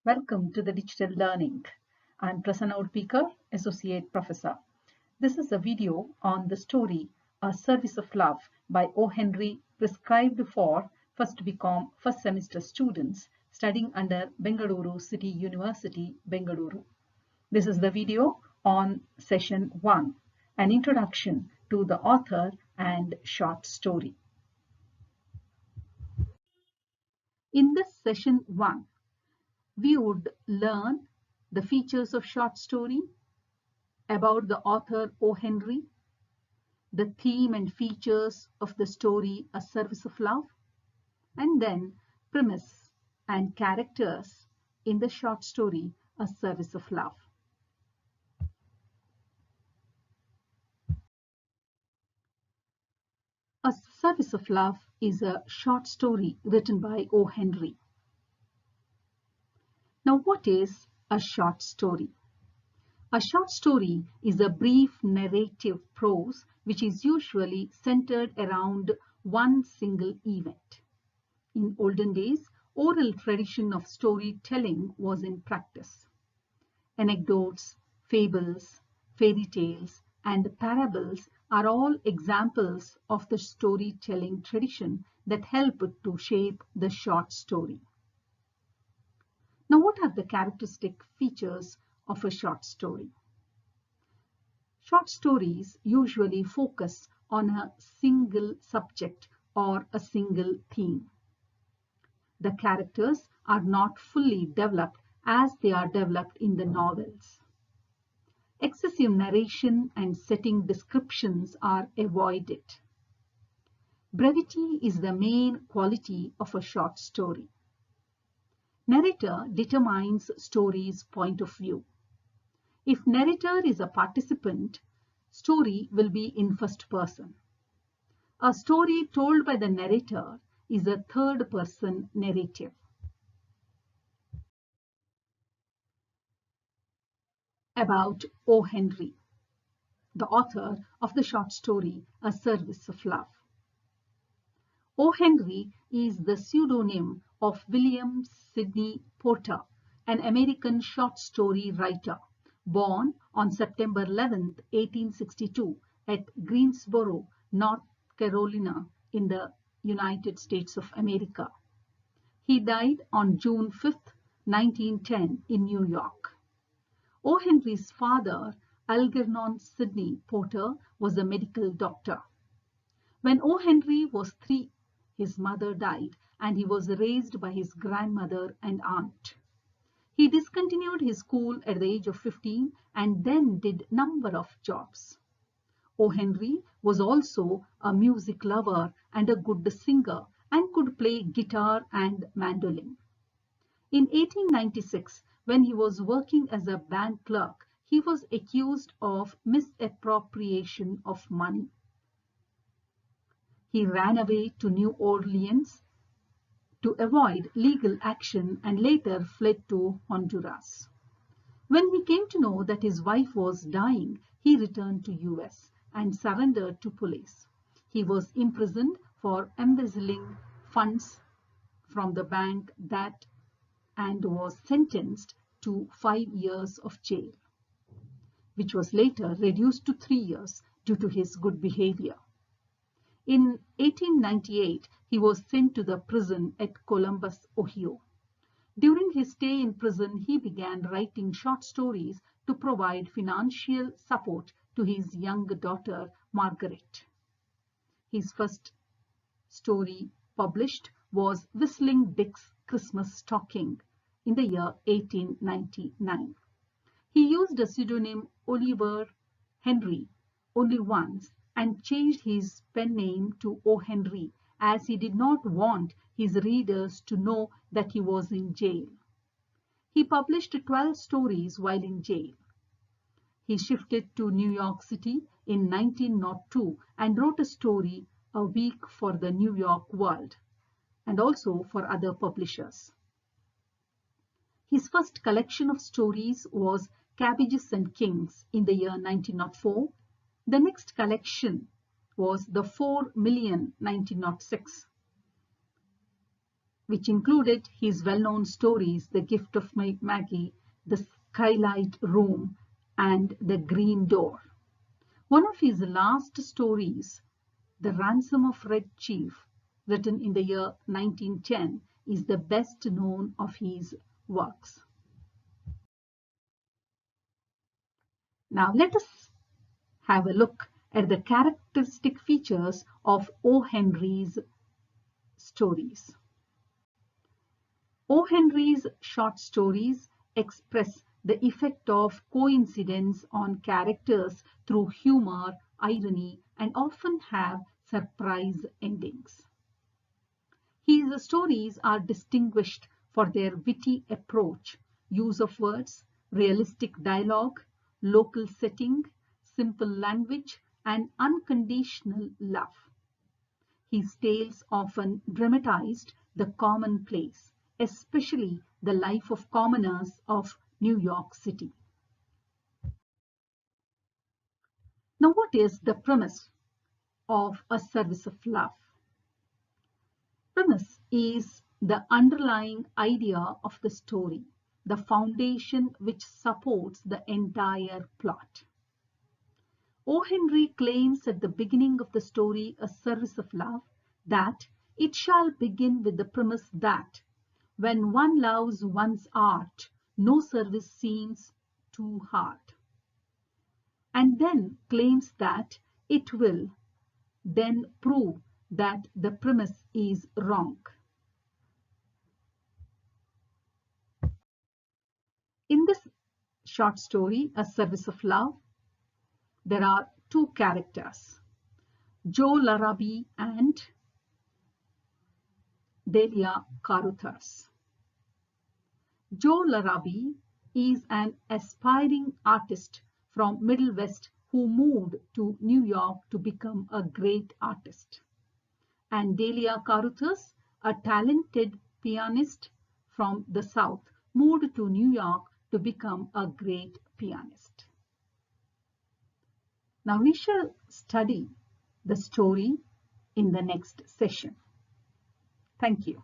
Welcome to the Digital Learning. I'm Prasanna Udpikar, Associate Professor. This is a video on the story A Service of Love by O. Henry, prescribed for first BCom first semester students studying under Bengaluru City University, Bengaluru. This is the video on session 1, an introduction to the author and short story. In this session 1, we would learn the features of short story, about the author O. Henry, the theme and features of the story A Service of Love, and then premise and characters in the short story A Service of Love. A Service of Love is a short story written by O. Henry. Now, what is a short story? A short story is a brief narrative prose which is usually centered around one single event. In olden days, oral tradition of storytelling was in practice. Anecdotes, fables, fairy tales, and parables are all examples of the storytelling tradition that help to shape the short story. Now, what are the characteristic features of a short story? Short stories usually focus on a single subject or a single theme. The characters are not fully developed as they are developed in the novels. Excessive narration and setting descriptions are avoided. Brevity is the main quality of a short story. Narrator determines story's point of view. If narrator is a participant, story will be in first person. A story told by the narrator is a third person narrative. About O. Henry, the author of the short story A Service of Love. O. Henry is the pseudonym of William Sidney Porter, an American short story writer, born on September 11, 1862 at Greensboro, North Carolina in the United States of America. He died on June 5, 1910 in New York. O. Henry's father, Algernon Sidney Porter, was a medical doctor. When O. Henry was 3, his mother died and he was raised by his grandmother and aunt. He discontinued his school at the age of 15 and then did number of jobs. O. Henry was also a music lover and a good singer and could play guitar and mandolin. In 1896, when he was working as a bank clerk, he was accused of misappropriation of money. He ran away to New Orleans to avoid legal action and later fled to Honduras. When he came to know that his wife was dying, he returned to US and surrendered to police. He was imprisoned for embezzling funds from the bank and was sentenced to 5 years of jail, which was later reduced to 3 years due to his good behavior. In 1898, he was sent to the prison at Columbus, Ohio. During his stay in prison, he began writing short stories to provide financial support to his young daughter, Margaret. His first story published was Whistling Dick's Christmas Stocking in the year 1899. He used a pseudonym Oliver Henry only once and changed his pen name to O. Henry as he did not want his readers to know that he was in jail. He published 12 stories while in jail. He shifted to New York City in 1902 and wrote a story a week for the New York World and also for other publishers. His first collection of stories was Cabbages and Kings in the year 1904. The next collection was The 4 Million 1906. which included his well-known stories The Gift of Maggie, The Skylight Room, and The Green Door. One of his last stories, The Ransom of Red Chief, written in the year 1910, is the best known of his works. Now let us have a look at the characteristic features of O. Henry's stories. O. Henry's short stories express the effect of coincidence on characters through humor, irony, and often have surprise endings. His stories are distinguished for their witty approach, use of words, realistic dialogue, local setting, simple language, and unconditional love. His tales often dramatized the commonplace, especially the life of commoners of New York City. Now, what is the premise of A Service of Love? Premise is the underlying idea of the story, the foundation which supports the entire plot. O. Henry claims at the beginning of the story A Service of Love that it shall begin with the premise that when one loves one's art, no service seems too hard, and then claims that it will then prove that the premise is wrong. In this short story, A Service of Love, there are two characters, Joe Larrabee and Delia Caruthers. Joe Larrabee is an aspiring artist from Middle West who moved to New York to become a great artist. And Delia Caruthers, a talented pianist from the South, moved to New York to become a great pianist. Now we shall study the story in the next session. Thank you.